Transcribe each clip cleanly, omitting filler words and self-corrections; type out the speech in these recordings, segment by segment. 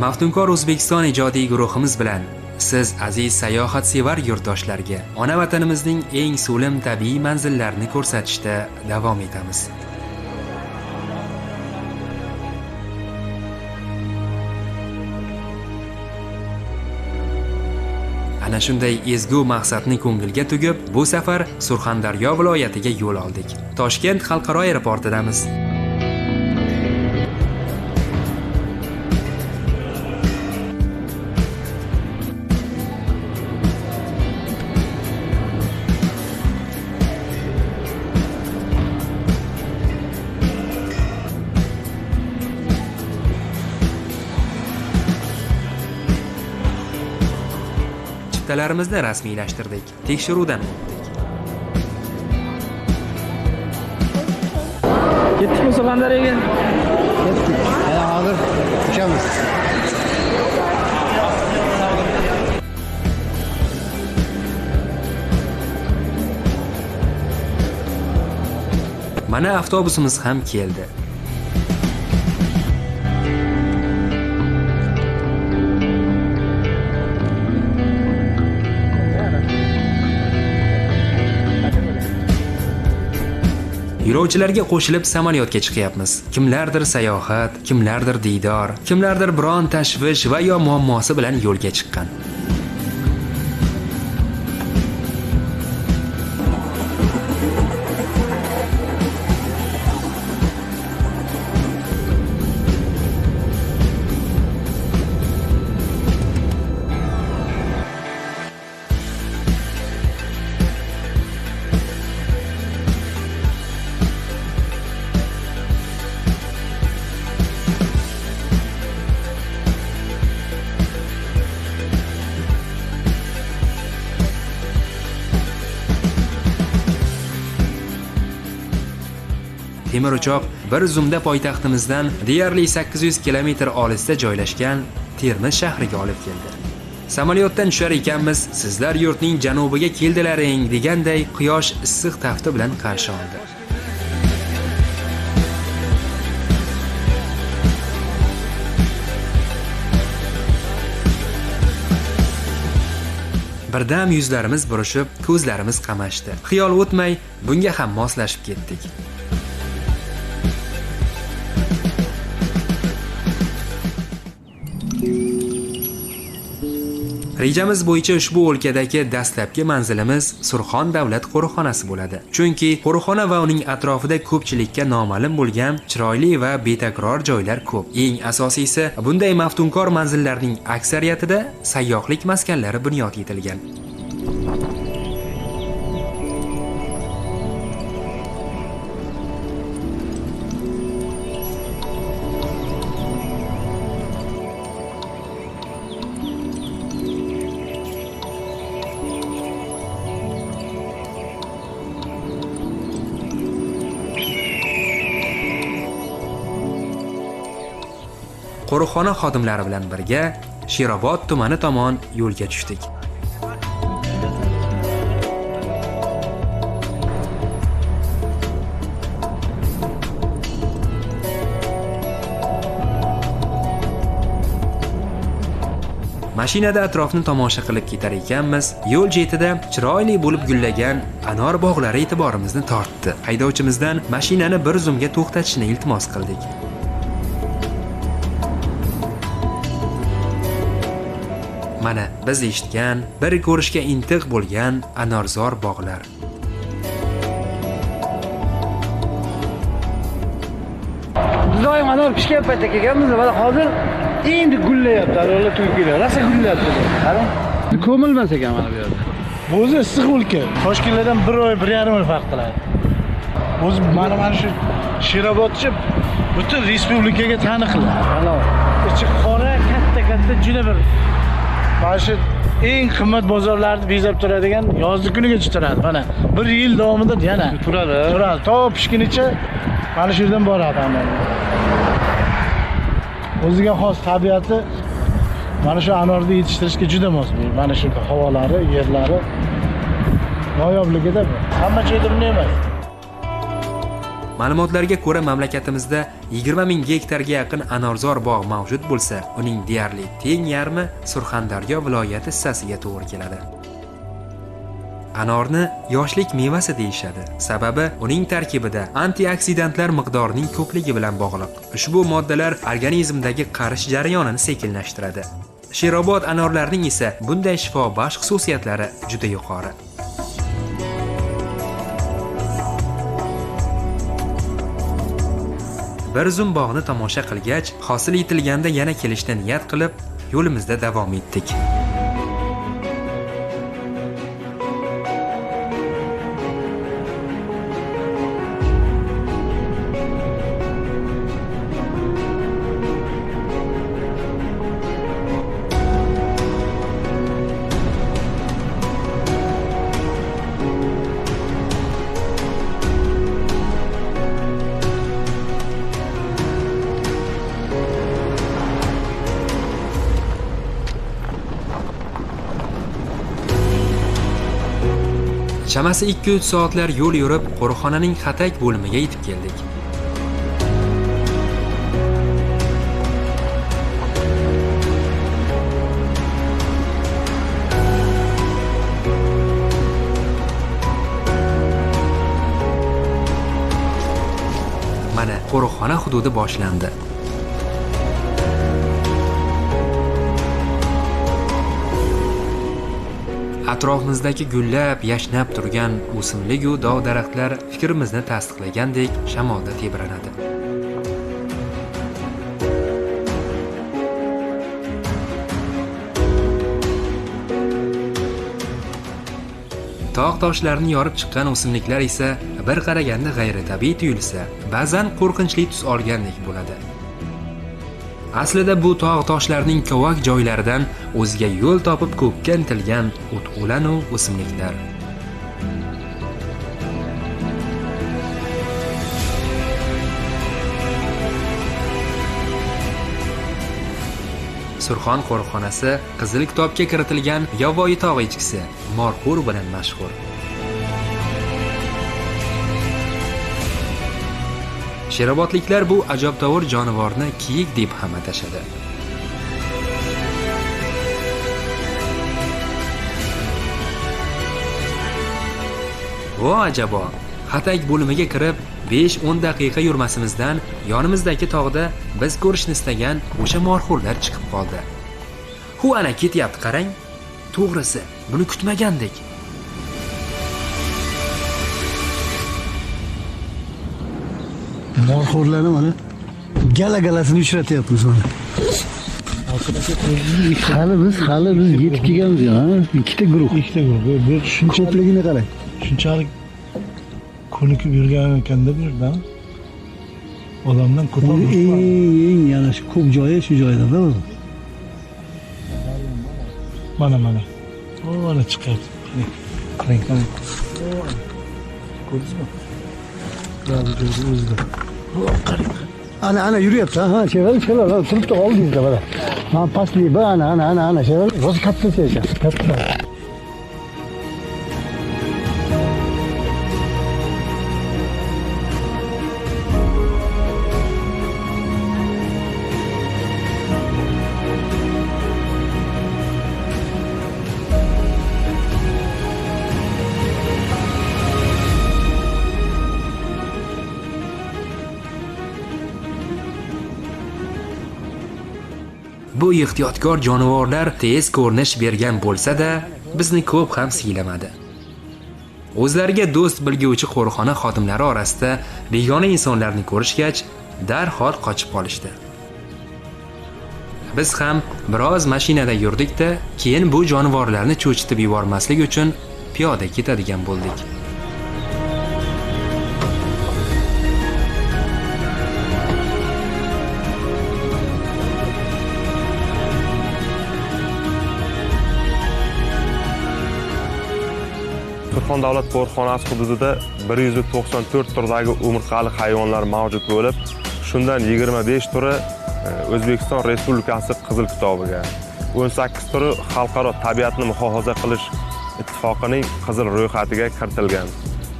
Maftunkor O'zbekiston ijodiy guruhimiz bilan siz aziz sayohatsevar yurtdoshlarga ona vatanimizning eng so'lim tabiiy manzillarini ko'rsatishda davom etamiz. Ana shunday ezgu maqsadni ko'ngilga tugib, bu safar Surxondaryo viloyatiga yo'l oldik. Toshkent xalqaro aeroportidamiz. Chiptalarimizni rasmiylashtirdik. Tekshiruvdan o'tdik. Ketdikmi Surxondaryoga? Ketdik. Hozir uchamiz. Mana avtobusimiz ham keldi. Yo'lovchilarga qo'shilib samolyotga chiqyapmiz. Kimlardir sayohat, kimlardir diydor, kimlardir biron tashvish va yo muammosi bilan yo'lga chiqqan. Temir uchoq bir zumda poytaxtimizdan deyarli 800 kilometr olisda joylashgan Termiz shahriga olib keldi. Samolyotdan tushar ekanmiz, sizlar yurtning janubiga keldilaring deganday quyosh issiq tafti bilan qarshi oldi. Birdam yuzlarimiz burishib, ko'zlarimiz qamashdi. Xiyol o'tmay bunga ham moslashib ketdik. Rejamiz bo'yicha ushbu o'lkadagi dastlabki manzilimiz Surxon davlat qo'riqxonasi bo'ladi. Chunki qo'riqxona va uning atrofida ko'pchilikka noma'lum bo'lgan chiroyli va betakror joylar ko'p. Eng asosiysi, bunday maftunkor manzillarning aksariyatida sayyohlik maskanlari bunyod etilgan. Qo'riqxona xodimlari bilan birga Sherobod tumani tomon yo'lga tushdik. Mashinada atrofni tomosha qilib ketar ekanmiz, yo'l chetida chiroyli bo'lib gullagan anor bog'lari e'tiborimizni tortdi. Haydovchimizdan mashinani bir zumga to'xtatishni iltimos qildik. Mana biz eshitgan, bir ko'rishga intiq bo'lgan anorzor bog'lar. Doim anor pishgan paytda kelganmiz, mana hozir endi gullayapti, ular to'kiladi. Rosa gullayapti. Qarang. Ko'milmas ekan mana bu yerda. O'zi issiq o'lka. Toshkentlardan 1 oy, 1,5 oy farq qiladi. O'zi mana shu Sherobodchi butun respublikaga taniqli. Mana ichi qora, katta juda bir mana shu eng qimmat bozorlarni bezab turadigan yozgi kunigacha turadi. Mana 1 yil davomida yana turadi. To pishgunicha mana shu yerdan boradi ana. O'ziga xos tabiati mana shu anorni yetishtirishga juda mos. Mana shu havolari, yerlari noyobligida bu. Hamma joyda bunday emas. Ma'lumotlarga ko'ra, mamlakatimizda 20 ming gektarga yaqin anorzor bog' mavjud bo'lsa, uning deyarli teng yarmi Surxondaryo viloyati hissasiga to'g'ri keladi. Anorni yoshlik mevasi deyishadi. Sababi uning tarkibida antioksidantlar miqdorining ko'pligi bilan bog'liq. Ushbu moddalar organizmdagi qarish jarayonini sekinlashtiradi. Sherobod anorlarning esa bunday shifobaxsh xususiyatlari juda yuqori. Bir zum bog'ni tomosha qilgach, hosil yetilganda yana kelishni niyat qilib, yo'limizda davom etdik. Chamasi 2-3 soatlar yo'l yurib, qo'riqxonaning xatak bo'limiga yetib keldik. Mana qo'riqxona hududi boshlandi. Atrofimizdagi gullab, yashnab turgan o'simlik va dov-daraxtlar fikrimizni tasdiqlagandek shamolda tebranadi. Tog'-toshlarni yorib chiqqan o'simliklar esa bir qaraganda g'ayritabiiy tuyulsa, ba'zan qo'rqinchli tus olgandek bo'ladi. Aslida bu tog'-toshlarning kovak joylaridan o'ziga yo'l topib ko'kka intilgan o't-o'lan va o'simliklar. Surxon qo'riqxonasi Qizil kitobga kiritilgan yovvoyi tog' echkisi Morxur bilan mashhur. Sherobodliklar bu ajabtovur jonivorni kiyik deb ham atashadi. Vo ajabo, xatak bo'limiga kirib 5-10 daqiqa yurmasimizdan yonimizdagi tog'da biz ko'rishni istagan o'sha morxurlar chiqib qoldi. Hu ana ketyapti, qarang. To'g'risi, buni kutmagandek. Morxurlarni mana gala-galasini uchratyapmiz mana. Hali biz yetib kelganmiz ya, ikkita guruh. Bir shuncha ko'pligini qarang. Shunchalik ko'nikib yurgan ekanda bu yerda. Odamdan ko'proq eng yana shu ko'p joyi shu joyda-da o'zi. Mana. Mana chiqyapti. Qarang. Ko'rdingizmi? O'zida. Ana yürüyapti ha, çevreli turibdi oldingizda mana. Ha pastli bir ana çevreli rosa katta ekan. Katta. Bu ehtiyotkor jonivorlar tez ko'rinish bergan bo'lsa-da, bizni ko'p ham siylamadi. O'zlariga do'st bilguvchi qo'riqxona xodimlari orasida begona insonlarni ko'rishgach, darhol qochib qolishdi. Biz ham biroz mashinada yurdik-da, keyin bu jonivorlarni cho'chitib yubormaslik uchun piyoda ketadigan bo'ldik. Surxon davlat qo'riqxonasi hududida 194 turdagi umurtqali hayvonlar mavjud bo'lib, shundan 25 turi O'zbekiston Respublikasi Qizil kitobiga, 18 turi xalqaro tabiatni muhofaza qilish ittifoqining qizil ro'yxatiga kiritilgan.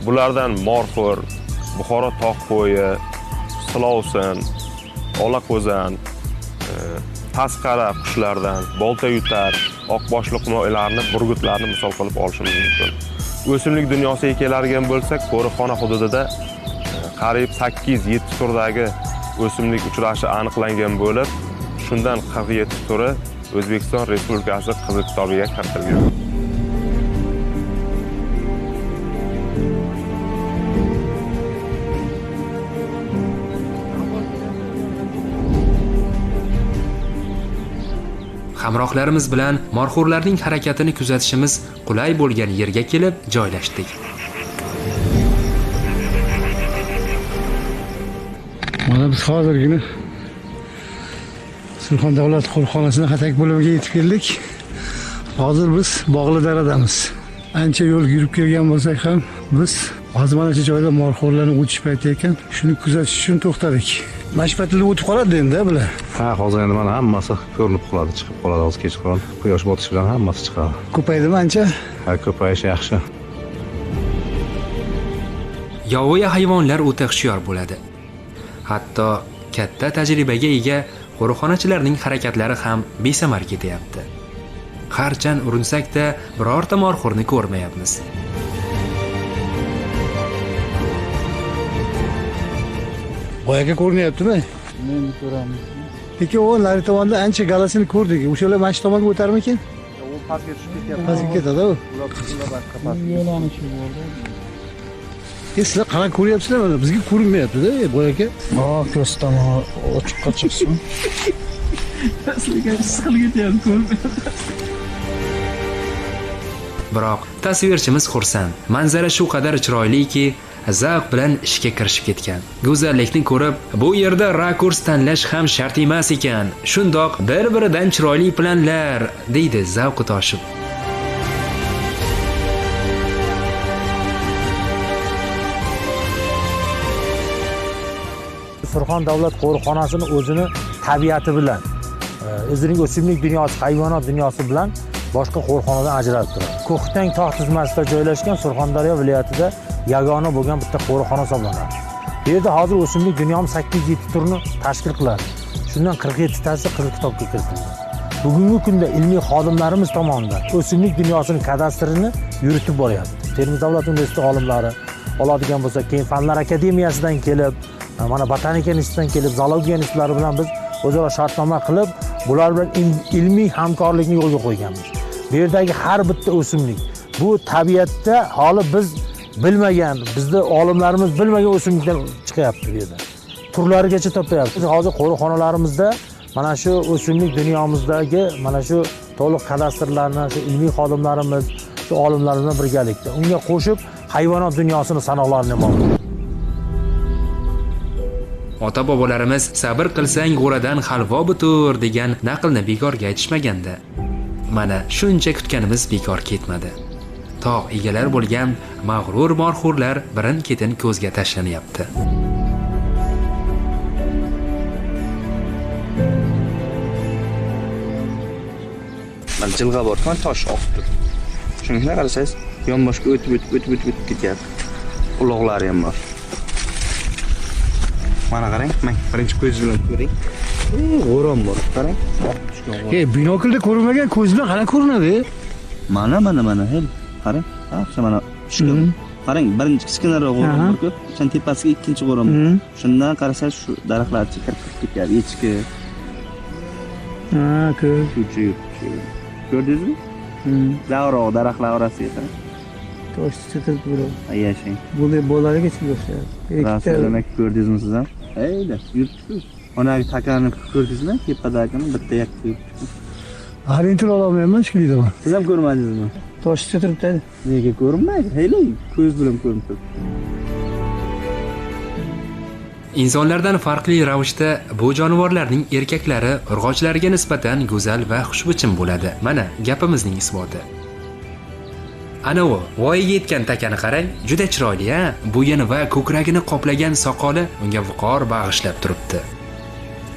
Bulardan morxur, Buxoro tog' qo'yi, silovsin, olaqo'zan, tasqara qushlardan, bolta yutar, oq boshli qumoylarni, burgutlarni misol qilib olishimiz mumkin. O'simlik dunyosiga keladigan bo'lsak, qo'riqxona hududida qariyb 8-7 turdagi o'simlik uchrashi aniqlangan bo'lib, shundan 47 turi O'zbekiston Respublikasi Qizil kitobiga kiritilgan. Hamrohlarimiz bilan morxo'rlarning harakatini kuzatishimiz qulay bo'lgan yerga kelib joylashdik. Mana biz hozirgina Surxon davlat qo'riqxonasining xatak bo'limiga yetib keldik. Hozir biz Bog'lidaradamiz. Ancha yo'l yurib kelgan bo'lsak ham biz hozir mana shu joyda morxo'rlarning o'tish payti ekan, shuni kuzatish uchun to'xtadik. Mashpatilib o'tib qoladi endi bular. Ha, hozir endi mana hammasi ko'rinib qoladi, chiqib qoladi hozir kechqurun. Quyosh botishi bilan hammasi chiqadi. Ko'paydimi ancha? Ha, ko'payishi yaxshi. Yovvoyi hayvonlar o'ta hushyor bo'ladi. Hatto katta tajribaga ega qo'riqxonachilarning harakatlari ham besamar ketyapti. Harchan urinsak-da birorta morxo'rni ko'rmayapmiz. Boyaga ko'rinyaptimi? Men ko'ramiz. Lekin o nari tomonda ancha galasini ko'rdik. O'shalar mana shu tomonga o'tarmikin? U pastga tushib ketyapti. Pastga ketadi u. Ular boshqa pastga. Yo'lani shu bo'ldi. Sizlar qanaqa ko'ryapsizlar? Bizga ko'rinmayapti-da, boyaga. Ko'z tomoni ochiqqa chiqsin. Sizga siqilib ketyapti, ko'rmayapti. Biroq tasvirchimiz xursand. Manzara shu qadar chiroyliki, zavq bilan ishga kirishib ketgan. Go'zallikni ko'rib, bu yerda rakurs tanlash ham shart emas ekan. Shundoq bir-biridan chiroyli planlar, deydi zavqi toshib. Surxon davlat qo'riqxonasini o'zini tabiati bilan, o'zining o'simlik dunyosi, hayvonot dunyosi bilan boshqa qo'riqxonadan ajralib turadi. Ko'ktang tog' tizmasida joylashgan Surxondaryo viloyatida yagona bo'lgan bitta qo'riqxona hisoblanadi. Bu yerda hozir o'simlik dunyomiz 8-7 turni tashkil qiladi. Shundan 47 tasi Qizil kitobga kiritilgan. Bugungi kunda ilmiy xodimlarimiz tomonidan o'simlik dunyosining kadastrini yuritib boryapti. Termiz davlat universiteti olimlari oladigan bo'lsa, keyin Fanlar akademiyasidan kelib, mana botanika institutidan kelib, zoologiya institutlari bilan biz o'zaro shartnoma qilib, bular bilan ilmiy hamkorlikni yo'lga qo'yganmiz. Bu yerdagi har bitta o'simlik bu tabiatda hali biz bilmagan, bizda olimlarimiz bilmagan o'simlikdan chiqyapti bu yerda. Turlarigacha topyapmiz. Hozir qo'riqxonalarimizda mana shu o'simlik dunyomizdagi mana shu to'liq kadastrlarni shu ilmiy xodimlarimiz, shu olimlar bilan birgalikda unga qo'shib hayvonot dunyosini sanoqlarini ham oldik. Ota-bobolarimiz sabr qilsang g'o'radan halvo butur degan naqlni bekorga aytishmaganda. Mana shuncha kutganimiz bekor ketmadi. Tog' egalar bo'lgan mag'rur morxo'rlar birin-ketin ko'zga tashlanyapti. Mana jilg'a bor, mana tosh oqib turibdi. Shunga qarasangiz, yonboshga o'tib ketyapti. Uloqlari ham bor. Mana qarang, birinchi ko'z bilan ko'ring. G'o'ron bor, qarang. Binoklda ko'rinmagan ko'z bilan qanaqa ko'rinadi? Mana, hel. Qarang. Mana tushgan. Qarang, birinchi kichkinaroq g'o'ron bor-ku, o'shan tepasiga ikkinchi g'o'ron bor. Shundan qarasangiz shu daraxtlar kirib ketyapti, echki. Ko'z. Ko'rdingizmi? Davroq daraxtlar orasiga qarang. Tosh chiqib turadi. Yashang. Bunday bolalarga chiqib o'xshaydi. Rasululloh ko'rdingizmi siz ham? Ayda, yuribsiz. Onagi takani ko'rdingizmi? Tepadagini bitta yakka yuribdi. Arintil ololmayman shekilli dema. Siz ham ko'rmadingizmi? Tosh turibdi. Nega ko'rinmaydi? Heyli, ko'z bilan ko'rinib turibdi. Insonlardan farqli ravishda bu jonivorlarning erkaklari urg'ochlarga nisbatan go'zal va xushbichim bo'ladi. Mana gapimizning isboti. Ana u voyaga yetgan takani qarang, juda chiroyli-a. Bo'yini va ko'kragini qoplagan soqoli unga viqor bag'ishlab turibdi.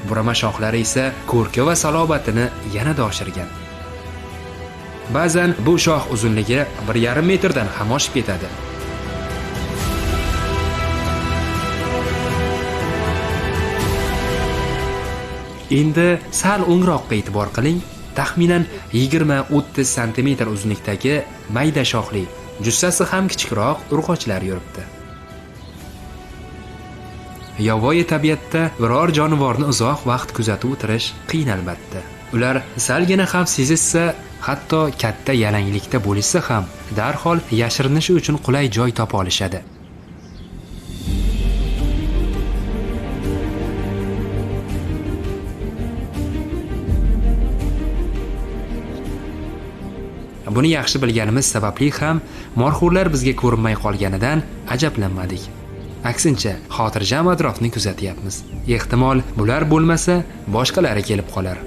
Burama shoxlari esa ko'rki va salobatini yanada oshirgan. Ba'zan bu shox uzunligi 1,5 metrdan ham oshib ketadi. Endi sal o'ngroqqa e'tibor qiling. Taxminan 20-30 sm uzunlikdagi mayda shoxli, jussasi ham kichikroq urg'ochlar yuribdi. Yovvoyi tabiatda biror jonivorni uzoq vaqt kuzatib o'tirish qiyin albatta. Ular salgina xavf sezishsa, hatto katta yalanglikda bo'lishsa ham darhol yashirinishi uchun qulay joy topa olishadi. Buni yaxshi bilganimiz sababli ham morxo'rlar bizga ko'rinmay qolganidan ajablanmadik. Aksincha, xotirjam atrofni kuzatyapmiz. Ehtimol bular bo'lmasa, boshqalari kelib qolar.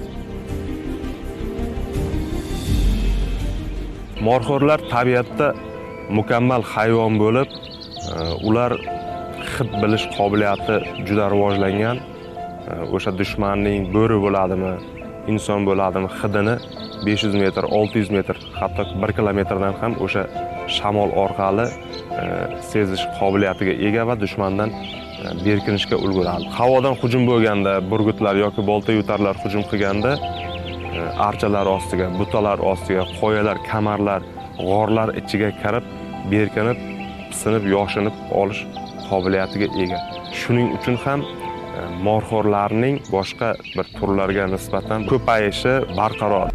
Morxo'rlar tabiatda mukammal hayvon bo'lib, ular hid bilish qobiliyati juda rivojlangan. O'sha dushmanning bo'ri bo'ladimi, inson bo'ladimi, hidini 500 metr, 600 metr, hatto 1 kilometrdan ham o'sha shamol orqali sezish qobiliyatiga ega va dushmandan berkinishga ulguradi. Havodan hujum bo'lganda, burgutlar yoki bolta yutarlar hujum qilganda archalar ostiga, butalar ostiga, qoyalar, kamarlar, g'orlar ichiga kirib, berkinib, sinib, yoshinib olish qobiliyatiga ega. Shuning uchun ham morxo'rlarning boshqa bir turlarga nisbatan ko'payishi barqaror.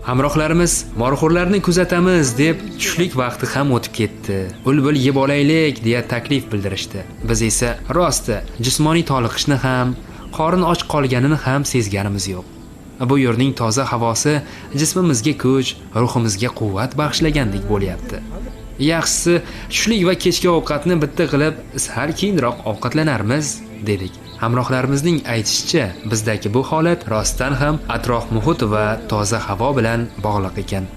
Hamrohlarimiz morxo'rlarni kuzatamiz deb tushlik vaqti ham o'tib ketdi. Bulbul yeb olaylik deya taklif bildirishdi. Biz esa rosti jismoniy toliqishni ham, qorin och qolganini ham sezganimiz yo'q. Bu yerning toza havosi jismimizga kuch, ruhimizga quvvat bag'ishlagandek bo'lyapti. Yaxshisi, tushlik va kechki ovqatni bitta qilib, sal keyinroq ovqatlanarmiz dedik. Hamrohlarimizning aytishicha, bizdagi bu holat rostdan ham atrof muhit va toza havo bilan bog'liq ekan.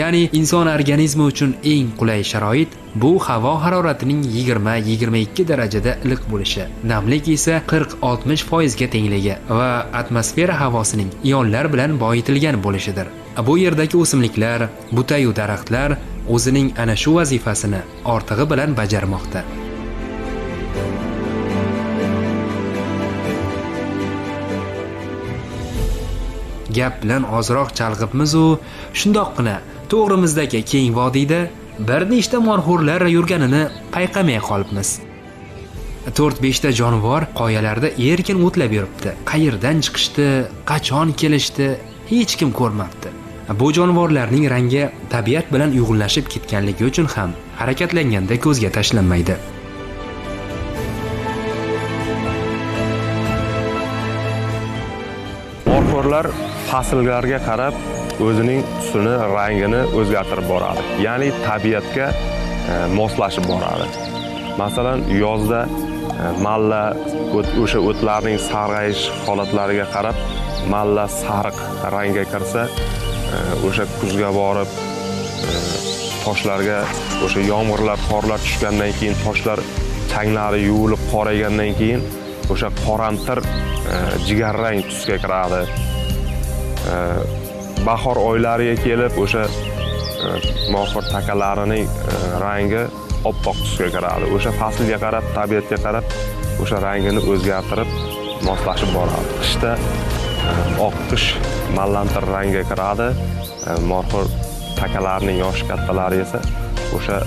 Ya'ni inson organizmi uchun eng qulay sharoit bu havo haroratining 20-22 darajada iliq bo'lishi, namlik esa 40-60% ga tengligi va atmosfera havosining ionlar bilan boyitilgan bo'lishidir. Bu yerdagi o'simliklar, buta-yu daraxtlar o'zining ana shu vazifasini ortig'i bilan bajarmoqda. Gap bilan ozroq chalg'ibmiz-u, shundoqqina to'g'rimizdagi keng vodiyda bir nechta morxo'rlar yurganini payqamay qolibmiz. 4-5 ta jonivor qoyalarda erkin o'tlab yuribdi. Qayerdan chiqishdi, qachon kelishdi, hech kim ko'rmabdi. Bu jonivorlarning rangi tabiat bilan uyg'unlashib ketganligi uchun ham harakatlanganda ko'zga tashlanmaydi. Morxo'rlar fasllarga qarab o'zining tusini, rangini o'zgartirib boradi. Ya'ni tabiatga moslashib boradi. Masalan, yozda malla o'sha o'tlarning sarg'ayish holatlariga qarab malla sariq rangga kirsa, o'sha kuzga borib toshlarga o'sha yomg'irlar, qorlar tushgandan keyin toshlar changlari yuvilib qoraygandan keyin o'sha qoramtir jigarrang tusga kiradi. Bahor oylariga kelib o'sha morxo'r takalarining rangi oppoq tusga kiradi. O'sha faslga qarab, tabiatga qarab o'sha rangini o'zgartirib moslashib boradi. Qishda oqqish mallantir rangga kiradi. Morxo'r takalarining yoshi kattalari esa o'sha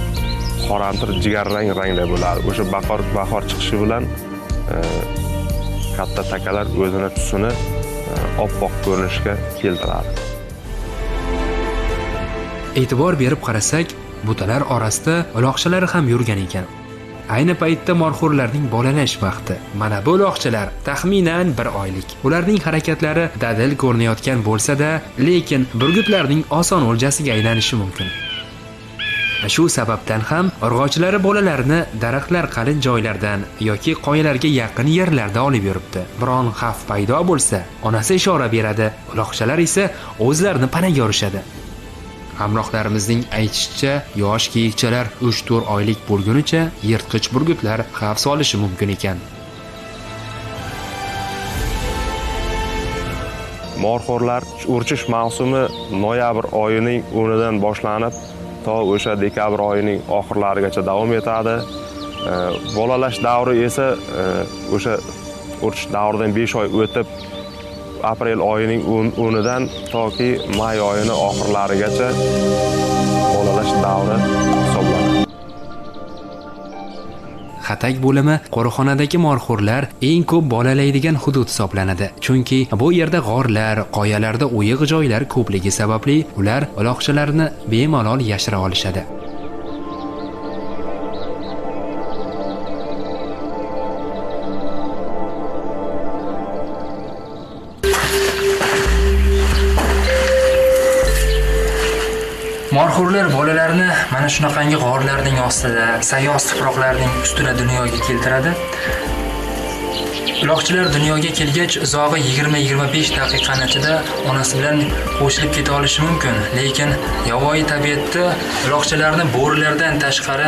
qoramtir jigarrang rangda bo'ladi. O'sha bahor chiqishi bilan katta takalar o'zini tusini oppoq ko'rinishga keltiradi. E'tibor berib qarasak, butalar orasida uloqchalar ham yurgan ekan. Ayni paytda morxo'rlarning bolalash vaqti. Mana bu uloqchalar taxminan 1 oylik. Ularning harakatlari dadil ko'rinayotgan bo'lsa-da, lekin burgutlarning oson o'ljasiga aylanishi mumkin. Shu sababdan ham urg'ochilari bolalarini daraxtlar qalin joylardan yoki qoyalarga yaqin yerlarda olib yuribdi. Biron xavf paydo bo'lsa, onasi ishora beradi, uloqchalar esa o'zlarini panaga urishadi. Hamrohlarimizning aytishicha, yosh kiyikchalar 3-4 oylik bo'lgunicha yirtqich burgutlar xavf solishi mumkin ekan. Morxo'rlar o'rchish mavsumi noyabr oyining 10-dan boshlanib to o'sha dekabr oyining oxirlarigacha davom etadi. Bolalash davri esa o'sha o'tish davridan 5 oy o'tib, aprel oyining 10-dan toki may oyining oxirlarigacha bolalash davri hisoblanadi. Xatak bo'limi qo'riqxonadagi morxo'rlar eng ko'p bolalaydigan hudud hisoblanadi. Chunki bu yerda g'orlar, qoyalarda o'yiq joylar ko'pligi sababli ular uloqchalarni bemalol yashira olishadi. Morxo'rlar bolalarni mana shunaqangi g'orlarning ostida, sayoz tuproqlarning ustida dunyoga keltiradi. Uloqchilar dunyoga kelgach, uzog'i 20-25 daqiqaning ichida onasi bilan qo'shilib keta olishi mumkin, lekin yovvoyi tabiatda uloqchilarni bo'rilardan tashqari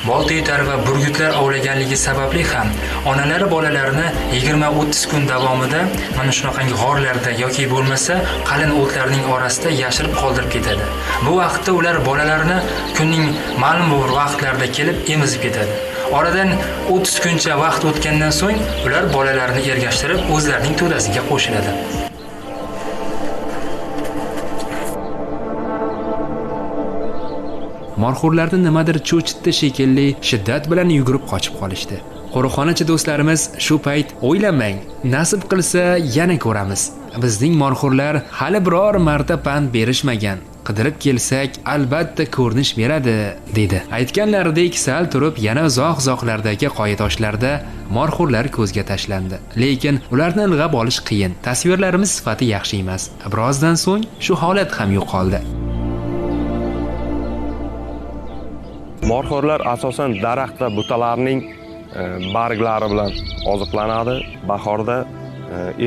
boltayotar va burgutlar ovlaganligi sababli ham onalari bolalarini 20-30 kun davomida mana shunaqangi g'orlarda yoki bo'lmasa qalin o'tlarning orasida yashirib qoldirib ketadi. Bu vaqtda ular bolalarini kunning ma'lum bir vaqtlarida kelib emizib ketadi. Oradan 30 kuncha vaqt o'tgandan so'ng ular bolalarini ergashtirib o'zlarining to'dasiga qo'shiladi. Morxo'rlarni nimadir cho'chitdi shekilli shiddat bilan yugurib qochib qolishdi. Qo'riqxonachi do'stlarimiz shu payt o'ylamang, nasib qilsa yana ko'ramiz. Bizning morxo'rlar hali biror marta pand berishmagan. Qidirib kelsak, albatta ko'rinish beradi, dedi. Aytganlaridek sal turib yana uzoq-uzoqlardagi qoyatoshlarda morxo'rlar ko'zga tashlandi. Lekin ularni ilg'ab olish qiyin. Tasvirlarimiz sifati yaxshi emas. Birozdan so'ng shu holat ham yo'qoldi. Morxo'rlar asosan daraxt va butalarning barglari bilan oziqlanadi. Bahorda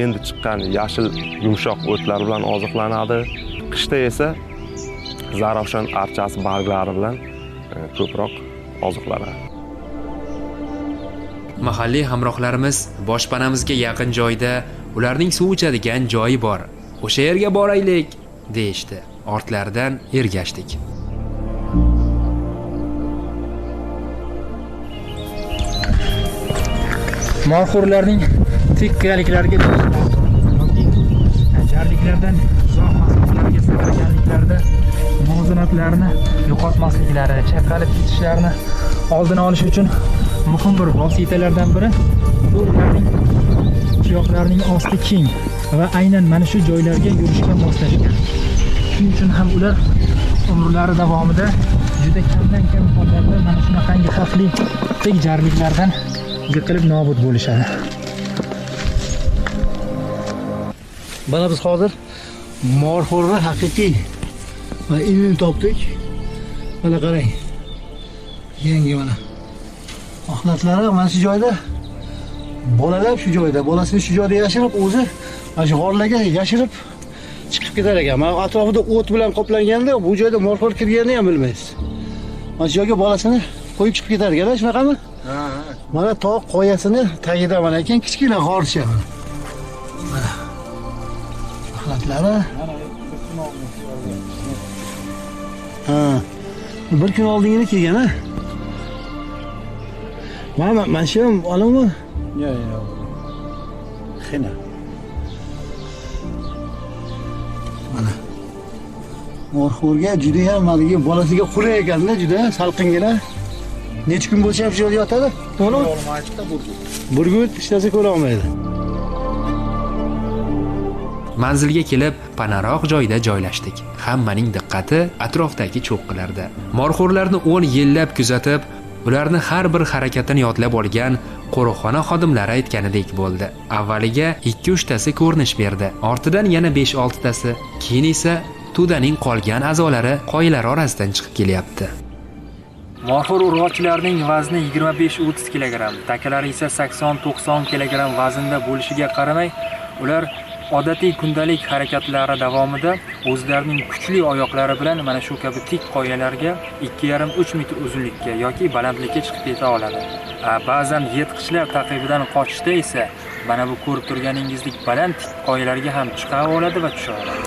endi chiqqan yashil yumshoq o'tlar bilan oziqlanadi. Qishda esa zarafshon archasi barglari bilan ko'proq oziqlanadi. Mahalliy hamrohlarimiz boshpanamizga yaqin joyda ularning suv ichadigan joyi bor. O'sha yerga boraylik, deyishdi. Ortlaridan ergashdik. Morxo'rlarning tekkaliklarga yoki jarliklardan uzoq masofalarga sakraganliklarida muvozanatlarni yo'qotmasliklari, chayqalib ketishlarini oldini olish uchun muhim bir vositalardan biri bu ularning tuyoqlarining osti keng va aynan mana shu joylarga yurishga moslashgan. Shuning uchun ham ular umrlari davomida juda kamdan kam hollarda mana shunaqangi xavfli tek jarliklardan yiqilib nobud bo'lishadi. Mana biz hozir morxo'rni haqiqiy va ilmini topdik. Mana qarang. Yangi mana. Axlatlari mana shu joyda. Bolalar shu joyda, bolasini shu joyda yashirib, o'zi mana shu g'orlarga yashirib chiqib ketar ekan. Mana atrofida o't bilan qoplanganda bu joyda morxo'r kirganini ham bilmaysiz. Mana shu joyga bolasini qo'yib chiqib ketar ekan, shunaqami? Mana tog' qoyasini tagida mana ekan kichkina g'orcha. Mana. Axlatlari. Bir kun oldingina kelgan a? Mana shu olammi? Yo'q. Xina. Mana. Morxo'rga juda ham maligi bolasiga qulay ekanda, juda salqingina. Necha kun bo'lsa ham shu yerda yotadi? To'liq olmaydi-da burgut. Burgut ishlasa ko'ra olmaydi. Manzilga kelib, panaroq joyda joylashdik. Hammaning diqqati atrofdagi cho'qqilarda. Morxo'rlarni 10 yillab kuzatib, ularni har bir harakatini yodlab olgan qo'riqxona xodimlari aytganidek bo'ldi. Avvaliga 2-3 tasi ko'rinish berdi, ortidan yana 5-6 tasi, keyin esa to'daning qolgan a'zolari qoyalar orasidan chiqib kelyapti. Morxo'r urg'ochilarining vazni 25-30 kg, takalari esa 80-90 kg vaznda bo'lishiga qaramay, ular odatiy kundalik harakatlari davomida o'zlarining kuchli oyoqlari bilan mana shu kabi tik qoyalarga 2,5-3 metr uzunlikka yoki balandlikka chiqib keta oladi. Ba'zan yirtqichlar taqibidan qochishda esa mana bu ko'rib turganingizdek baland tik qoyalarga ham chiqa oladi va tusha oladi.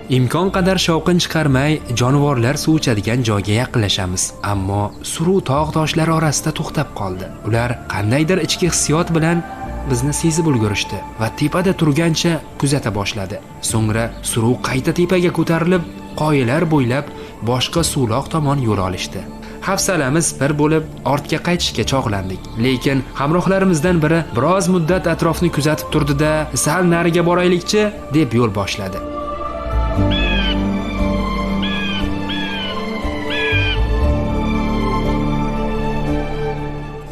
Imkon qadar shovqin chiqarmay jonivorlar suv ichadigan joyga yaqinlashamiz, ammo suruv tog' toshlari orasida to'xtab qoldi. Ular qandaydir ichki hissiyot bilan bizni sezib ulgurishdi va tepada turgancha kuzata boshladi. So'ngra suruv qayta tepaga ko'tarilib, qoyalar bo'ylab boshqa suvloq tomon yo'l olishdi. Hafsalamiz pir bo'lib ortga qaytishga chog'landik. Lekin hamrohlarimizdan biri biroz muddat atrofni kuzatib turdi-da, sal nariga boraylikchi deb yo'l boshladi.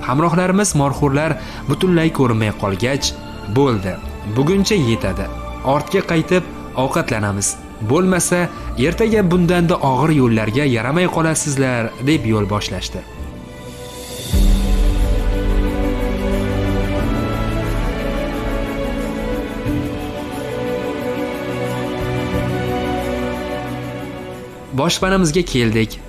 Hamrohlarimiz morxo'rlar butunlay ko'rinmay qolgach, bo'ldi. Buguncha yetadi. Ortga qaytib ovqatlanamiz. Bo'lmasa, ertaga bundanda og'ir yo'llarga yaramay qolasizlar deb yo'l boshlashdi. Boshpanamizga keldik.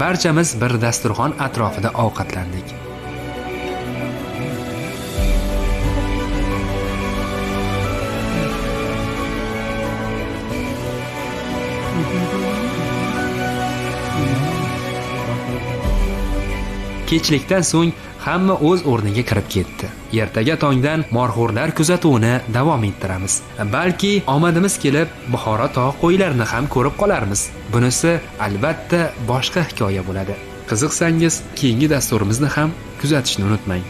Barchamiz bir dasturxon atrofida ovqatlandik. Kechlikdan so'ng hamma o'z o'rniga kirib ketdi. Ertaga tongdan morxo'rlar kuzatuvini davom ettiramiz. Balki omadimiz kelib Buxoro tog' qo'ylarini ham ko'rib qolarmiz. Bunisi albatta boshqa hikoya bo'ladi. Qiziqsangiz, keyingi dasturimizni ham kuzatishni unutmang.